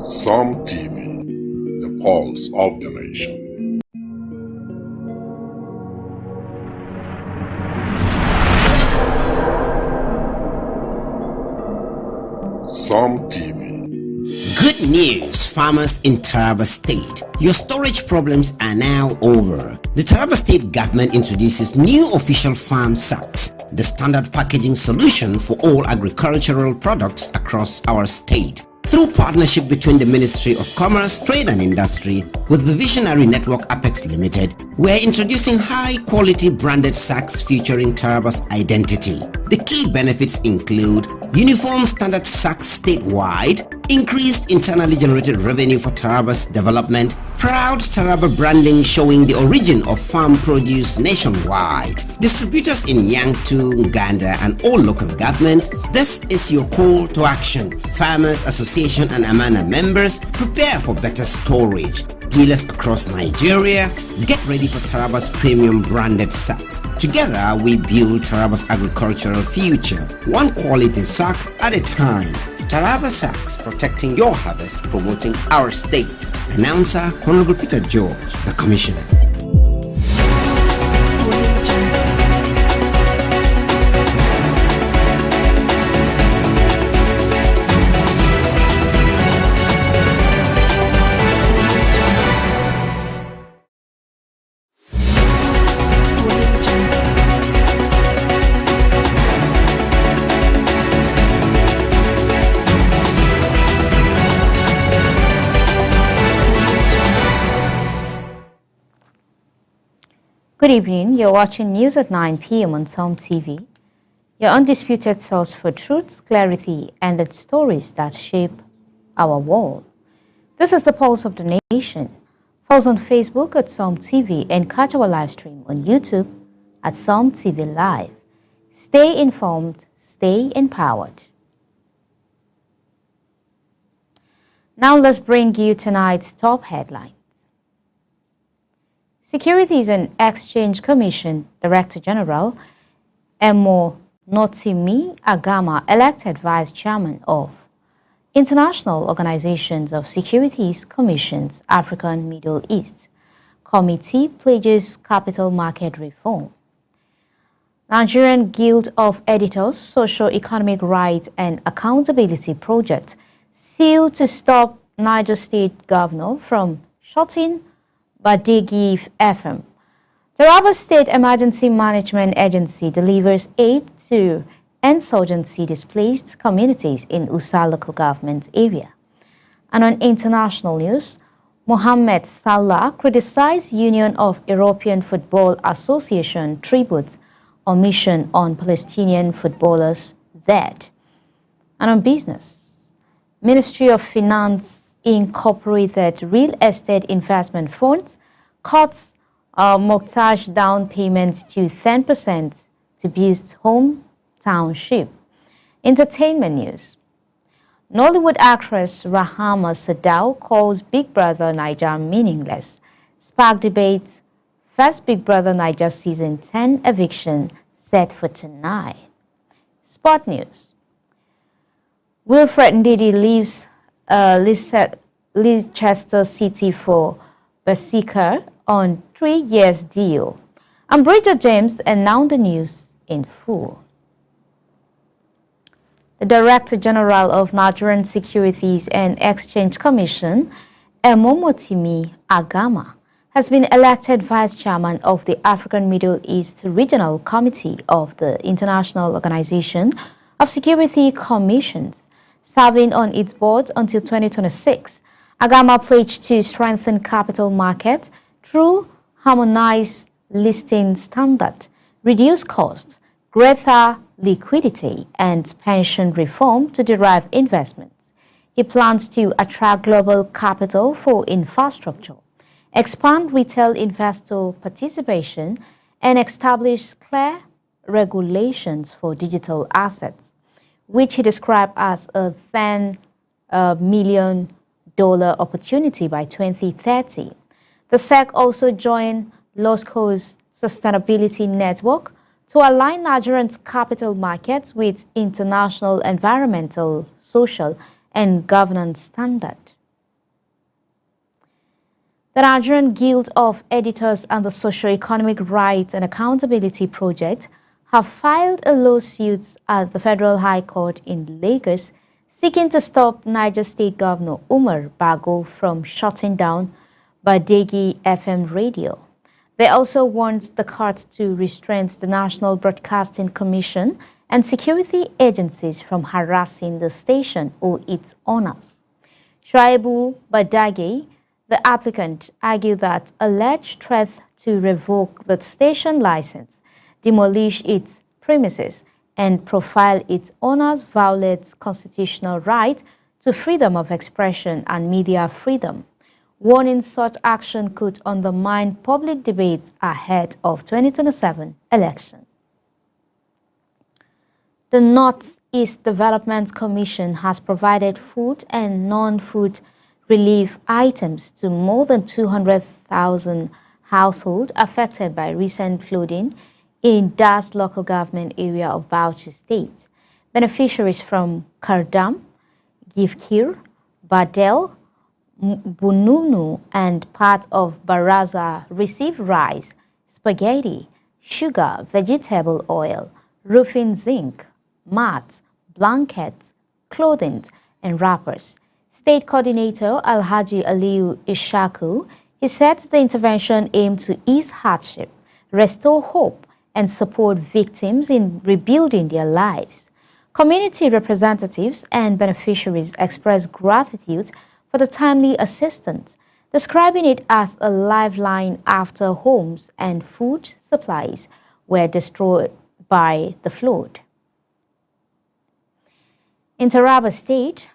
Psalm TV, the pulse of the nation. Psalm TV. Good news, farmers in Taraba State. Your storage problems are now over. The Taraba State government introduces new official farm sacks, the standard packaging solution for all agricultural products across our state. Through partnership between the Ministry of Commerce, Trade and Industry with the visionary network Apex Limited, we are introducing high-quality branded sacks featuring Taraba's identity. The key benefits include uniform standard sacks statewide, increased internally generated revenue for Taraba's development, proud Taraba branding showing the origin of farm produce nationwide. Distributors in Yangtu, Nganda and all local governments, this is your call to action. Farmers Association and Amana members, prepare for better storage. Dealers across Nigeria, get ready for Taraba's premium branded sacks. Together, we build Taraba's agricultural future, one quality sack at a time. Taraba Sacks, protecting your harvest, promoting our state. Announcer Honorable Peter George, the Commissioner. Good evening, you're watching news at 9 p.m. on Psalm TV, your undisputed source for truth, clarity, and the stories that shape our world. This is the Pulse of the Nation. Follow us on Facebook at Psalm TV and catch our live stream on YouTube at Psalm TV Live. Stay informed, stay empowered. Now let's bring you tonight's top headlines. Securities and Exchange Commission Director General Notimi Agama elected Vice Chairman of International Organizations of Securities Commissions African Middle East Committee pledges capital market reform. Nigerian Guild of Editors Socio-Economic Rights and Accountability Project sealed to stop Niger State Governor from shutting Badegi FM. Taraba State Emergency Management Agency delivers aid to insurgency displaced communities in Usa local government area. And on international news, Mohamed Salah criticized Union of European Football Association tribute omission on Palestinian footballers dead. And on business, Ministry of Finance Incorporated Real Estate Investment Funds cuts mortgage down payments to 10% to boost home township. Entertainment news. Nollywood actress Rahama Sadao calls Big Brother Naija meaningless. Spark debate. First Big Brother Naija Season 10 eviction set for tonight. Sport news. Wilfred Ndidi leaves Leicester City for Benfica on 3 years deal. And Bridget James announced the news in full. The Director General of Nigerian Securities and Exchange Commission, Notimi Agama, has been elected Vice Chairman of the African Middle East Regional Committee of the International Organization of Security Commissions, serving on its board until 2026. Agama pledged to strengthen capital markets through harmonized listing standard, reduce costs, greater liquidity, and pension reform to derive investments. He plans to attract global capital for infrastructure, expand retail investor participation, and establish clear regulations for digital assets, which he described as a $10 million opportunity by 2030. The SEC also joined LOSCO's Sustainability Network to align Nigerian capital markets with international environmental, social, and governance standards. The Nigerian Guild of Editors and the Socio-Economic Rights and Accountability Project have filed a lawsuit at the Federal High Court in Lagos seeking to stop Niger State Governor Umar Bago from shutting down Badegi FM radio. They also want the court to restrain the National Broadcasting Commission and security agencies from harassing the station or its owners. Shuaibu Badagi, the applicant, argued that alleged threat to revoke the station license, demolish its premises, and profile its owners violates constitutional right to freedom of expression and media freedom, warning such action could undermine public debates ahead of 2027 election. The Northeast Development Commission has provided food and non-food relief items to more than 200,000 households affected by recent flooding in Das local government area of Bauchi State. Beneficiaries from Kardam, Gifkir, Badel, Bununu, and part of Baraza received rice, spaghetti, sugar, vegetable oil, roofing zinc, mats, blankets, clothing, and wrappers. State Coordinator Alhaji Aliyu Ishaku, he said the intervention aimed to ease hardship, restore hope, and support victims in rebuilding their lives. Community representatives and beneficiaries expressed gratitude for the timely assistance, describing it as a lifeline after homes and food supplies were destroyed by the flood. In Taraba State,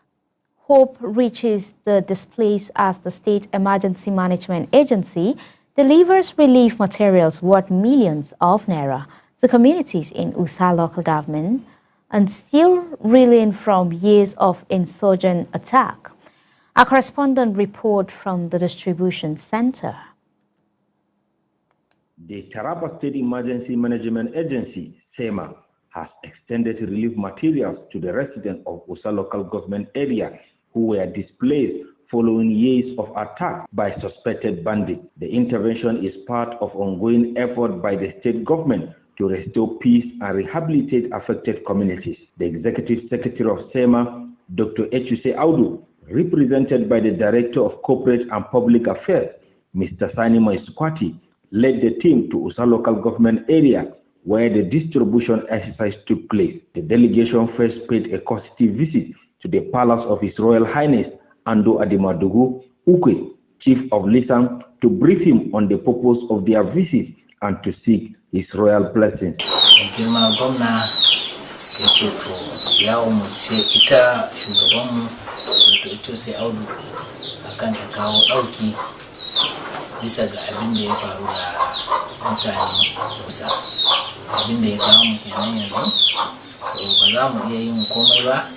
hope reaches the displaced as the State Emergency Management Agency delivers relief materials worth millions of naira to communities in Usa local government and still reeling from years of insurgent attack. A correspondent report from the distribution center. The Taraba State Emergency Management Agency, SEMA, has extended relief materials to the residents of Usa local government area who were displaced following years of attack by suspected bandits. The intervention is part of ongoing effort by the state government to restore peace and rehabilitate affected communities. The Executive Secretary of SEMA, Dr. Echuse Audu, represented by the Director of Corporate and Public Affairs, Mr. Sani Moiskwati, led the team to Usa local government area where the distribution exercise took place. The delegation first paid a courtesy visit to the palace of His Royal Highness Ando Adimadugu Ukwe, Chief of Lisan, to brief him on the purpose of their visit and to seek his royal blessings. Girma gwamna ya ce to ya umarce ita shugabanmu da ito sai Audu akan ta kawo ɗauki bisa ga abin da ya faru da mutane Usa. Abin da ya kawo mu kenan yanzu, so ba za mu iya yin komai ba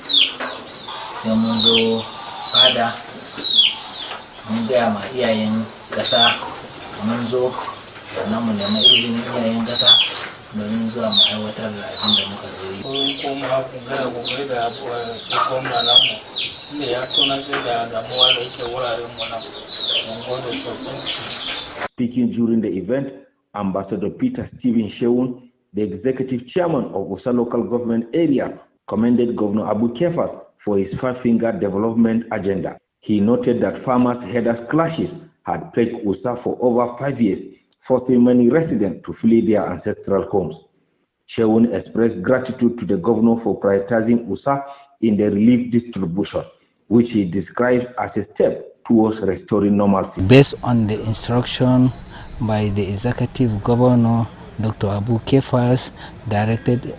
sai mun zo fada mun gaya ma iyayen ƙasa mun zo sannan mu nemi izinin iyayen ƙasa domin zuwa mu aiwatar da abin da muka zo yi. Ko kuma ku gaya kokari da shi gwamna namu inda ya tona sai da damuwa da yake wuraren mu nan. Mun gode sosai. Speaking during the event, Ambassador Peter Stephen Shewun, the executive chairman of Usa local government area, commended Governor Abu Kefas for his five-finger development agenda. He noted that farmers-headers clashes had plagued Usa for over 5 years, forcing many residents to flee their ancestral homes. Shewun expressed gratitude to the governor for prioritizing Usa in the relief distribution, which he describes as a step towards restoring normalcy. Based on the instruction by the executive governor, Dr. Abu Kefas directed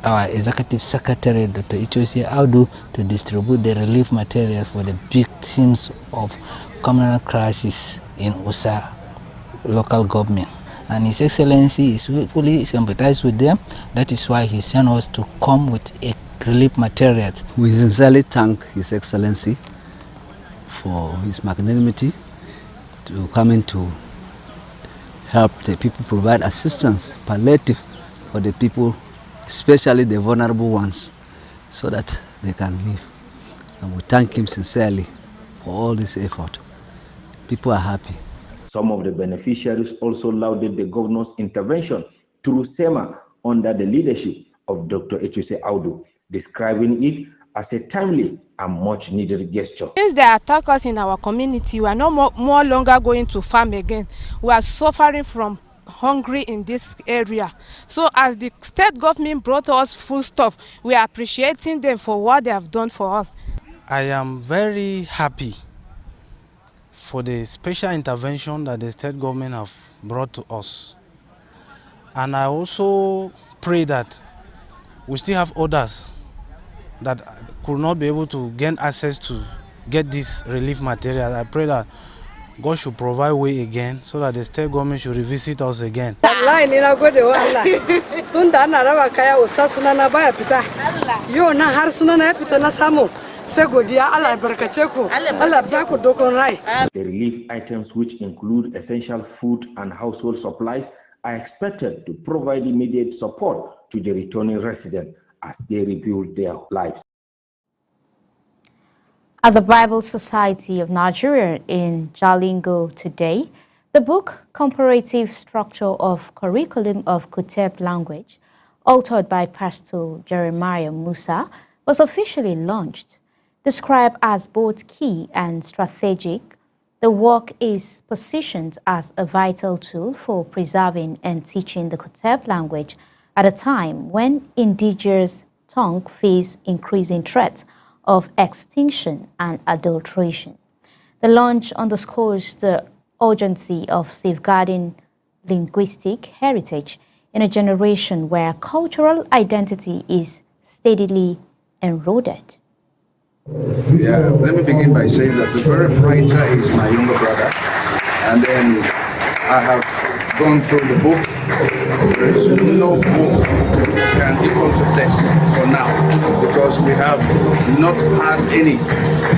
our executive secretary, Dr. Echuse Audu, to distribute the relief materials for the victims of communal crisis in Usa local government. And His Excellency is fully sympathized with them. That is why he sent us to come with a relief materials. We sincerely thank His Excellency for his magnanimity to coming to help the people, provide assistance, palliative for the people, especially the vulnerable ones, so that they can live. And we thank him sincerely for all this effort. People are happy. Some of the beneficiaries also lauded the governor's intervention through SEMA under the leadership of Dr. Etuse Audu, describing it as a timely and much needed gesture. Since they attack us in our community, we are no more longer going to farm again. We are suffering from hungry in this area. So as the state government brought us food stuff, we are appreciating them for what they have done for us. I am very happy for the special intervention that the state government have brought to us. And I also pray that we still have others that could not be able to gain access to get this relief material. I pray that God should provide way again so that the state government should revisit us again. The relief items, which include essential food and household supplies, are expected to provide immediate support to the returning residents as they rebuild their lives. At the Bible Society of Nigeria in Jalingo today, the book Comparative Structure of Curriculum of Kuteb Language, authored by Pastor Jeremiah Musa, was officially launched. Described as both key and strategic, the work is positioned as a vital tool for preserving and teaching the Kuteb language at a time when indigenous tongues face increasing threats of extinction and adulteration. The launch underscores the urgency of safeguarding linguistic heritage in a generation where cultural identity is steadily eroded. Yeah, let me begin by saying that the very writer is my younger brother, and then I have gone through the book. There is no book can equal to this for now, because we have not had any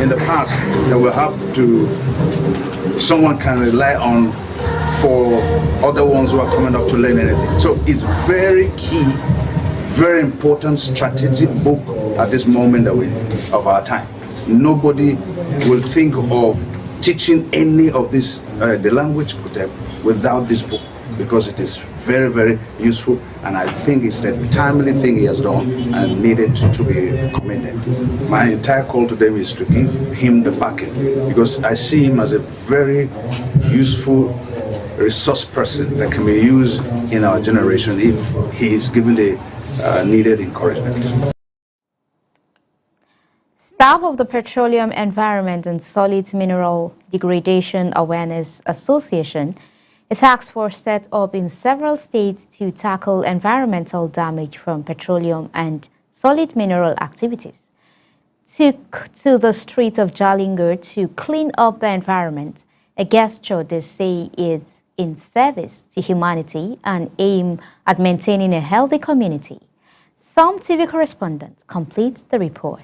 in the past that we have to, someone can rely on for other ones who are coming up to learn anything. So it's very key, very important strategic book at this moment of our time. Nobody will think of teaching any of this, the language without this book, because it is very, very useful, and I think it's a timely thing he has done and needed to be commended. My entire call to them is to give him the backing, because I see him as a very useful resource person that can be used in our generation if he is given the needed encouragement. Staff of the Petroleum Environment and Solid Mineral Degradation Awareness Association, a task force set up in several states to tackle environmental damage from petroleum and solid mineral activities, took to the streets of Jalingo to clean up the environment, a gesture they say is in service to humanity and aim at maintaining a healthy community. Some TV correspondents complete the report.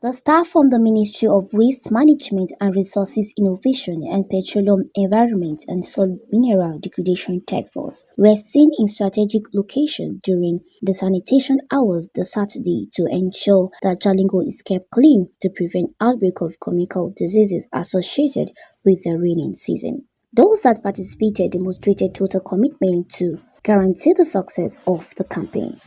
The staff from the Ministry of Waste Management and Resources Innovation and Petroleum Environment and Solid Mineral Degradation Task Force were seen in strategic locations during the sanitation hours this Saturday to ensure that Jalingo is kept clean to prevent outbreak of chemical diseases associated with the rainy season. Those that participated demonstrated total commitment to guarantee the success of the campaign.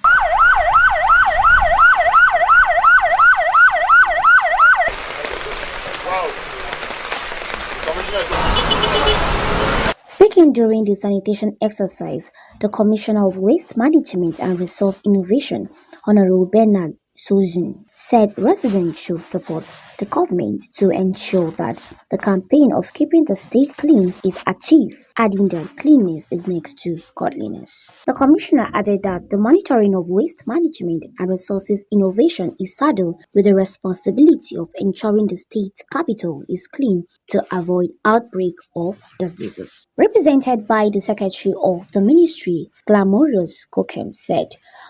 Speaking during the sanitation exercise, the Commissioner of Waste Management and Resource Innovation, Honorable Bernard Suzin, said residents should support the government to ensure that the campaign of keeping the state clean is achieved, adding that cleanliness is next to godliness. The Commissioner added that the monitoring of waste management and resources innovation is saddled with the responsibility of ensuring the state capital is clean to avoid outbreak of diseases. Represented by the Secretary of the Ministry, Glamorous Kokem, said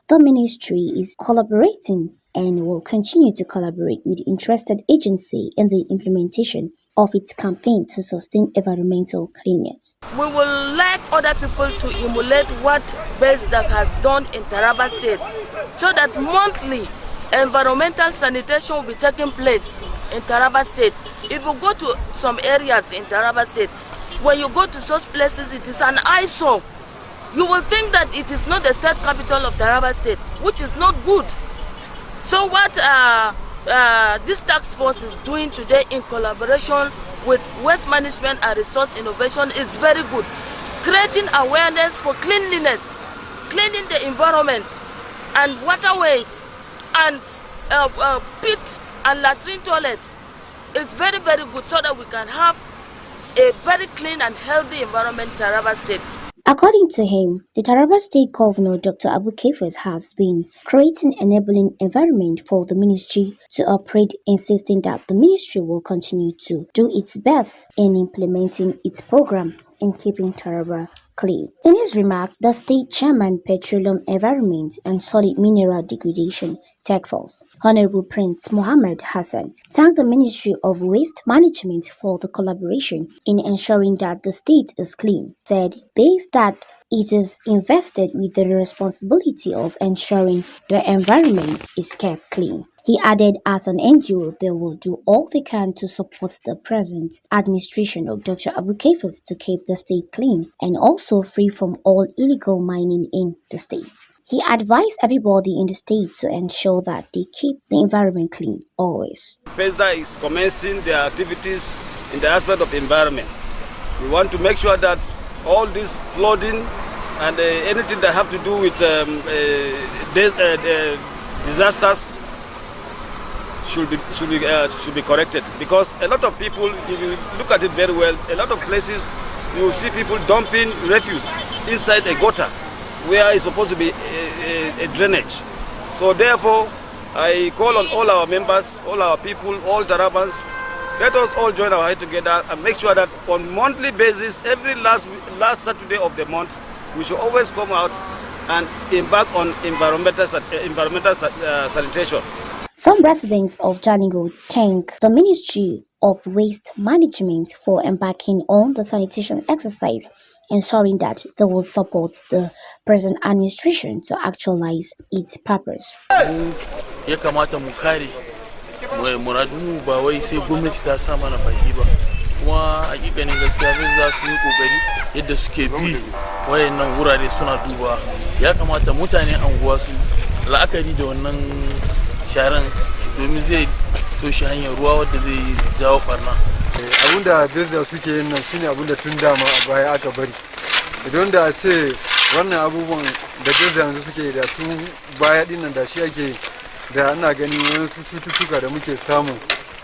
the Ministry is collaborating and will continue to collaborate with interested agencies in the implementation of its campaign to sustain environmental cleanliness. We will like other people to emulate what BESDAC has done in Taraba State, so that monthly environmental sanitation will be taking place in Taraba State. If you go to some areas in Taraba State, when you go to such places, it is an eyesore. You will think that it is not the state capital of Taraba State, which is not good. So what this task force is doing today in collaboration with Waste Management and Resource Innovation is very good. Creating awareness for cleanliness, cleaning the environment and waterways and pit and latrine toilets is very, very good so that we can have a very clean and healthy environment in Taraba State. According to him, the Taraba State Governor Dr. Abu Kefas has been creating an enabling environment for the ministry to operate, insisting that the ministry will continue to do its best in implementing its program in keeping Taraba clean. In his remark, the State Chairman, Petroleum Environment and Solid Mineral Degradation Task Force, Honorable Prince Mohammed Hassan, thanked the Ministry of Waste Management for the collaboration in ensuring that the state is clean, said based that it is invested with the responsibility of ensuring the environment is kept clean. He added, as an NGO, they will do all they can to support the present administration of Dr. Abu Kefas to keep the state clean and also free from all illegal mining in the state. He advised everybody in the state to ensure that they keep the environment clean always. PESDA is commencing their activities in the aspect of environment. We want to make sure that all this flooding and anything that have to do with disasters should be corrected, because a lot of people, if you look at it very well, a lot of places you will see people dumping refuse inside a gutter where it's supposed to be a drainage. So therefore, I call on all our members, all our people, all Tarabans, let us all join our head together and make sure that on monthly basis, every last Saturday of the month, we should always come out and embark on environmental sanitation. Some residents of Jalingo thank the Ministry of Waste Management for embarking on the sanitation exercise, ensuring that they will support the present administration to actualize its purpose. Ya kamata mu kare muradunmu ba wai sai gwamnati ta sa mana baki ba, kuma hakikanin gaskiya zai za su yi kokari yadda suke bi wayannan wurare suna duba. Ya kamata mutane anguwa su la'akari da wannan sharan domin zai toshe hanyar ruwa wadda zai jawo barna. Abinda business suke yin nan shine abinda tun dama a baya aka bari. Idan da ce wannan abubuwan da business yanzu suke da su baya dinnan da shi ake da ana gani wasu cututtuka da muke samu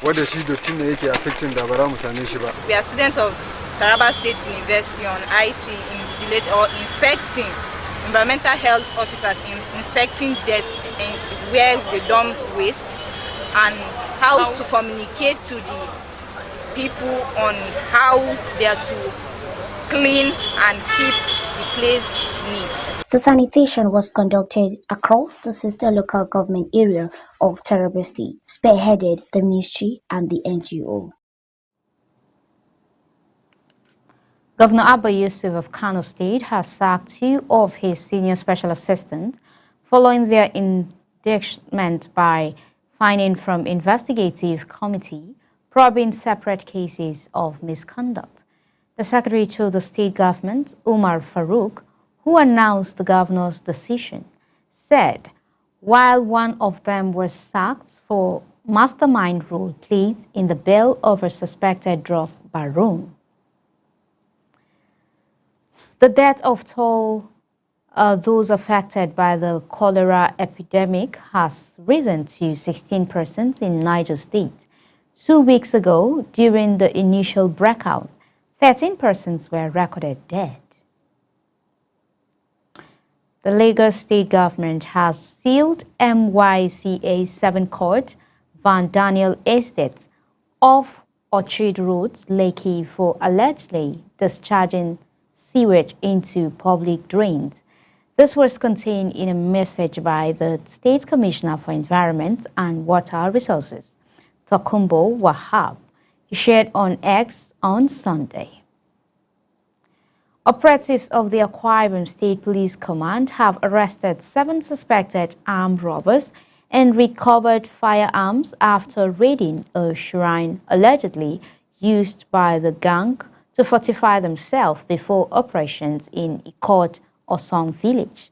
wadda shi dottin ne yake affecting da bara mu same shi ba. We are students of Taraba State University on IT invigilate or inspecting environmental health officers inspecting where they dump waste and how to communicate to the people on how they are to clean and keep the place neat. The sanitation was conducted across the sister local government area of Taraba State, spearheaded the ministry and the NGO. Governor Abba Yusuf of Kano State has sacked 2 of his senior special assistants following their indictment by fining from investigative committee probing separate cases of misconduct. The secretary to the state government, Umar Farouk, who announced the governor's decision, said while one of them was sacked for mastermind role played in the bail of a suspected drug baron. The death of those affected by the cholera epidemic has risen to 16 persons in Niger State. 2 weeks ago, during the initial breakout, 13 persons were recorded dead. The Lagos state government has sealed MYCA 7 Court, Van Daniel Estate off Orchard Road, Lekki for allegedly discharging sewage into public drains. This was contained in a message by the State Commissioner for Environment and Water Resources, Tokumbo Wahab, shared on X on Sunday. Operatives of the Akwa Ibom State Police Command have arrested 7 suspected armed robbers and recovered firearms after raiding a shrine allegedly used by the gang to fortify themselves before operations in Ikot Osong village,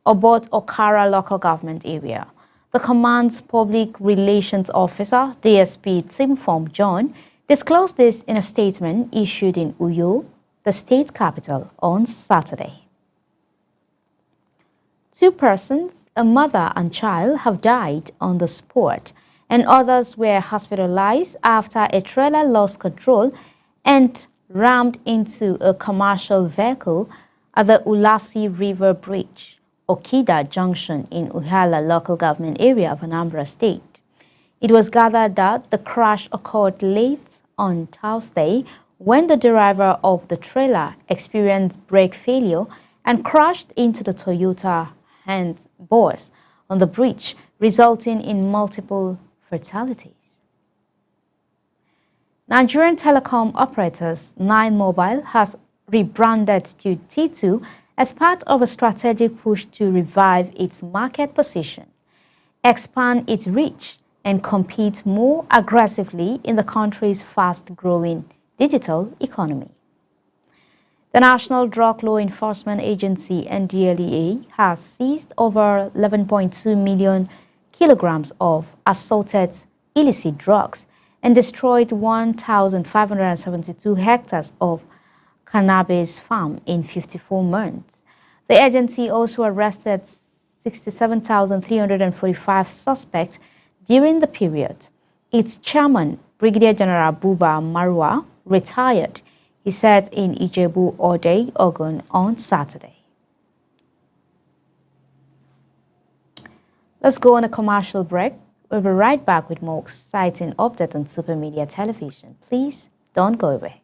Obot Okara local government area. The command's public relations officer, DSP Timform John, disclosed this in a statement issued in Uyo, the state capital, on Saturday. 2 persons, a mother and child, have died on the spot, and others were hospitalized after a trailer lost control and rammed into a commercial vehicle at the Ulasi River Bridge, Okida Junction in Uhala local government area of Anambra State. It was gathered that the crash occurred late on Thursday when the driver of the trailer experienced brake failure and crashed into the Toyota Hiace bus on the bridge, resulting in multiple fatalities. Nigerian telecom operators Nine Mobile has rebranded to T2 as part of a strategic push to revive its market position, expand its reach, and compete more aggressively in the country's fast-growing digital economy. The National Drug Law Enforcement Agency, NDLEA, has seized over 11.2 million kilograms of assorted illicit drugs and destroyed 1,572 hectares of cannabis farm in 54 months. The agency also arrested 67,345 suspects during the period. Its chairman, Brigadier General Buba Marwa, retired, he said in Ijebu Ode, Ogun, on Saturday. Let's go on a commercial break. We'll be right back with more exciting updates on Super Media Television. Please don't go away.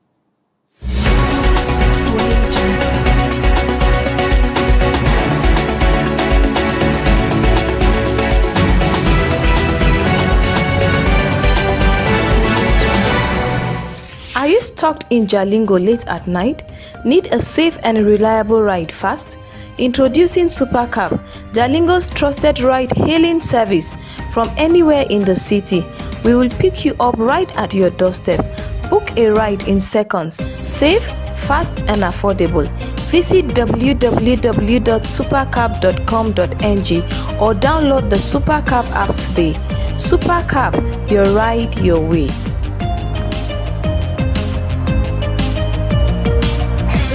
Are you stuck in Jalingo late at night? Need a safe and reliable ride fast? Introducing Supercab, Jalingo's trusted ride-hailing service from anywhere in the city. We will pick you up right at your doorstep. Book a ride in seconds. Safe, fast and affordable. Visit www.supercab.com.ng or download the Supercab app today. Supercab, your ride your way.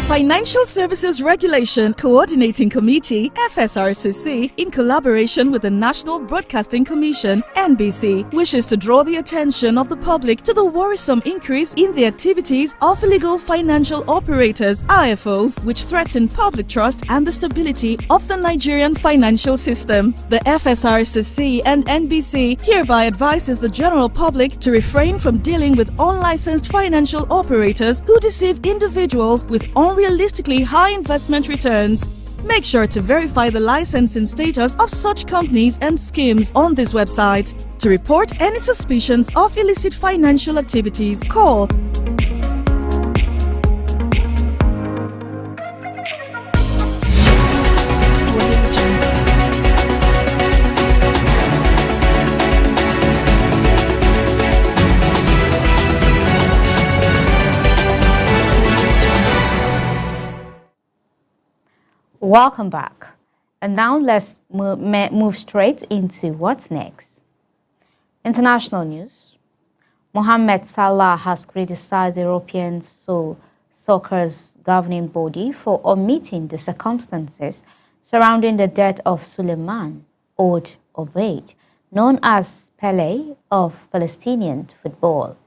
Financial Services Regulation Coordinating Committee, FSRCC, in collaboration with the National Broadcasting Commission, NBC, wishes to draw the attention of the public to the worrisome increase in the activities of illegal financial operators, IFOs, which threaten public trust and the stability of the Nigerian financial system. The FSRCC and NBC hereby advises the general public to refrain from dealing with unlicensed financial operators who deceive individuals with unrealistically high investment returns. Make sure to verify the licensing status of such companies and schemes on this website. To report any suspicions of illicit financial activities, call Welcome back. And now let's move straight into what's next. International news. Mohamed Salah has criticized European soccer's governing body for omitting the circumstances surrounding the death of Suleiman Ould Obeid, known as Pele of Palestinian football.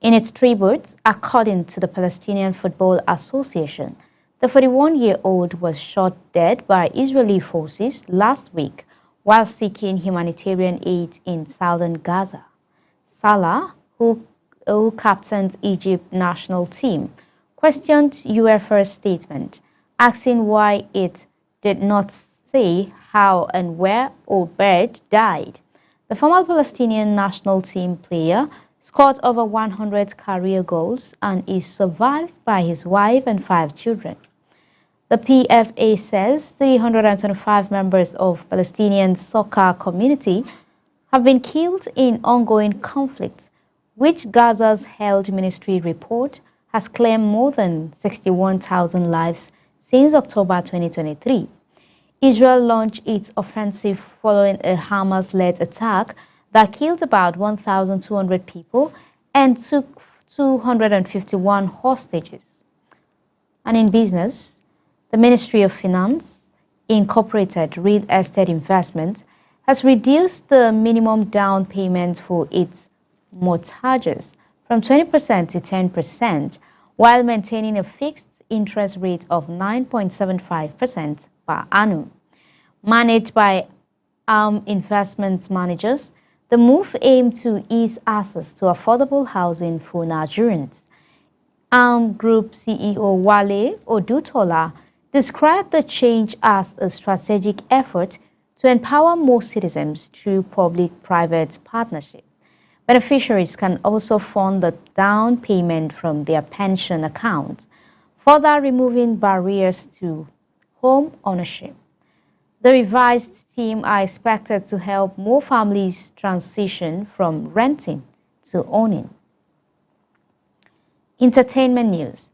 In its tribute, according to the Palestinian Football Association, the 41-year-old was shot dead by Israeli forces last week while seeking humanitarian aid in southern Gaza. Salah, who captained Egypt's national team, questioned UEFA's statement, asking why it did not say how and where Obeid died. The former Palestinian national team player scored over 100 career goals and is survived by his wife and 5 children. The PFA says 325 members of Palestinian soccer community have been killed in ongoing conflict, which Gaza's health ministry report has claimed more than 61,000 lives since October 2023. Israel launched its offensive following a Hamas-led attack that killed about 1,200 people and took 251 hostages. And in business, the Ministry of Finance, Incorporated Real Estate Investment, has reduced the minimum down payment for its mortgages from 20% to 10%, while maintaining a fixed interest rate of 9.75% per annum. Managed by investment managers, the move aimed to ease access to affordable housing for Nigerians. Group CEO Wale Odutola described the change as a strategic effort to empower more citizens through public-private partnership. Beneficiaries can also fund the down payment from their pension accounts, further removing barriers to home ownership. The revised scheme are expected to help more families transition from renting to owning. Entertainment news.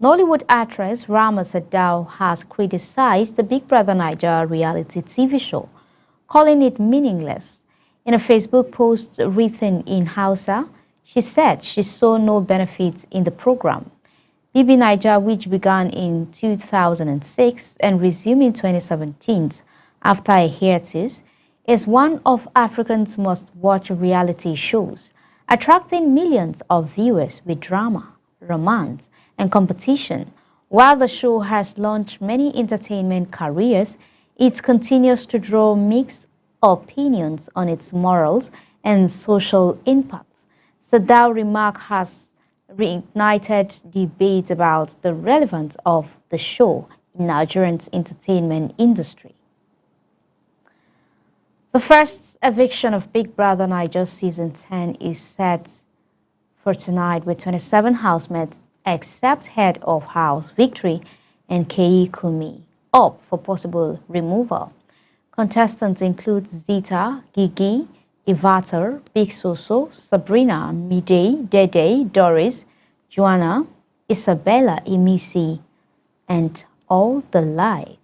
Nollywood actress Rama Sadao has criticized the Big Brother Naija reality TV show, calling it meaningless. In a Facebook post written in Hausa, she said she saw no benefits in the program. BB Naija, which began in 2006 and resumed in 2017 after a hiatus, is one of Africa's most watched reality shows, attracting millions of viewers with drama, romance, and competition. While the show has launched many entertainment careers, it continues to draw mixed opinions on its morals and social impacts. Sadao remark has reignited debate about the relevance of the show in Nigerian's entertainment industry. The first eviction of Big Brother Naija Season 10 is set for tonight, with 27 housemates except head of house Victory and Kei Kumi up for possible removal. Contestants include Zita, Gigi, Ivatar, Big Soso, Sabrina, Midday, Dede, Doris, Joanna, Isabella, Emisi, and all the lie.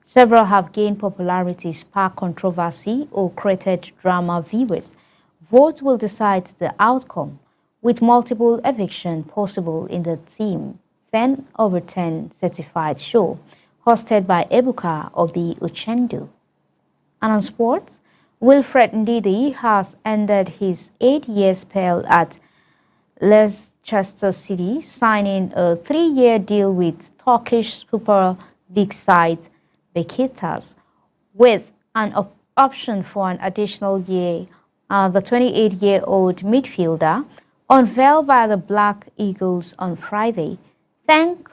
Several have gained popularity, sparked controversy, or created drama viewers. Votes will decide the outcome, with multiple eviction possible in the team 10/10 certified show, hosted by Ebuka Obi Uchendu. And on sports, Wilfred Ndidi has ended his 8-year spell at Leicester City, signing a 3-year deal with Turkish Super League side Besiktas, with an option for an additional year. The 28-year-old midfielder unveiled by the Black Eagles on Friday thanked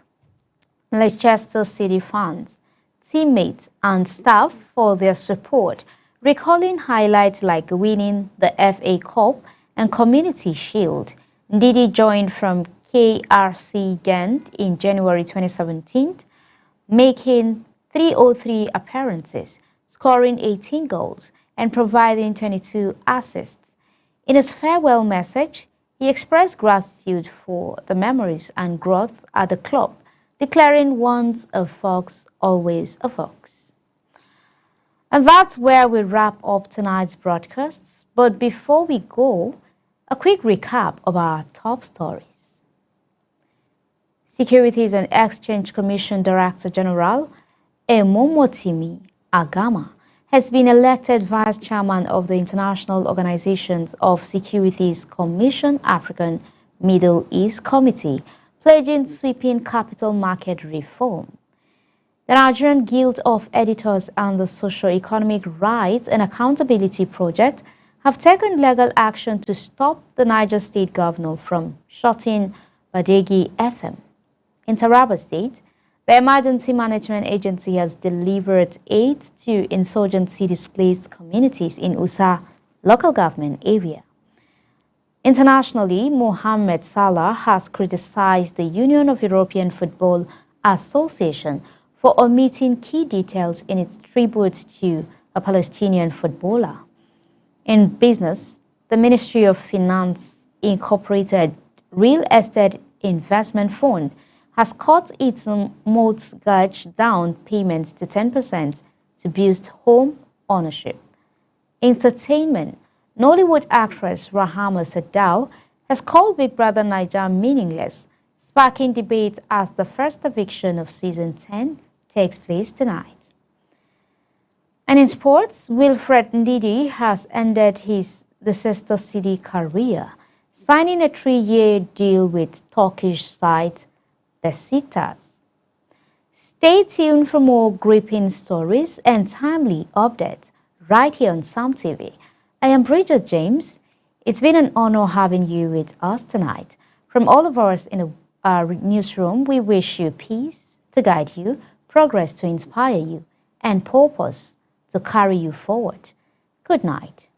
Leicester City fans, teammates, and staff for their support, recalling highlights like winning the FA Cup and Community Shield. Ndidi joined from KRC Ghent in January 2017, making 303 appearances, scoring 18 goals, and providing 22 assists. In his farewell message, he expressed gratitude for the memories and growth at the club, declaring once a fox, always a fox. And that's where we wrap up tonight's broadcasts. But before we go, a quick recap of our top stories. Securities and Exchange Commission Director General Emomotimi Agama has been elected Vice Chairman of the International Organizations of Securities Commission African Middle East Committee, pledging sweeping capital market reform. The Nigerian Guild of Editors and the Socio-Economic Rights and Accountability Project have taken legal action to stop the Niger State governor from shutting Badegi FM. In Taraba State, the Emergency Management Agency has delivered aid to insurgency-displaced communities in Usa local government area. Internationally, Mohamed Salah has criticized the Union of European Football Association for omitting key details in its tribute to a Palestinian footballer. In business, the Ministry of Finance Incorporated Real Estate Investment Fund has cut its mortgage down payments to 10% to boost home ownership. Entertainment. Nollywood actress Rahama Sadao has called Big Brother Naija meaningless, sparking debate as the first eviction of Season 10 takes place tonight. And in sports, Wilfred Ndidi has ended the Leicester City career, signing a 3-year deal with Turkish side Besiktas. Stay tuned for more gripping stories and timely updates right here on Sam TV. I am Bridget James. It's been an honor having you with us tonight. From all of us in our newsroom, we wish you peace to guide you, progress to inspire you, and purpose to carry you forward. Good night.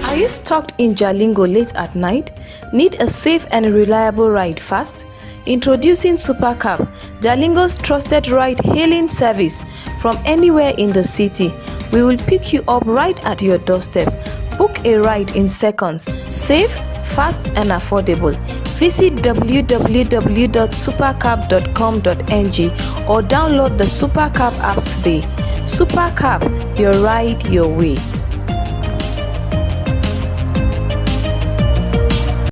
Are you stuck in Jalingo late at night? Need a safe and reliable ride fast? Introducing Supercab, Jalingo's trusted ride-hailing service from anywhere in the city. We will pick you up right at your doorstep. Book a ride in seconds. Safe, fast and affordable. Visit www.supercab.com.ng or download the Supercab app today. Supercab, your ride, your way.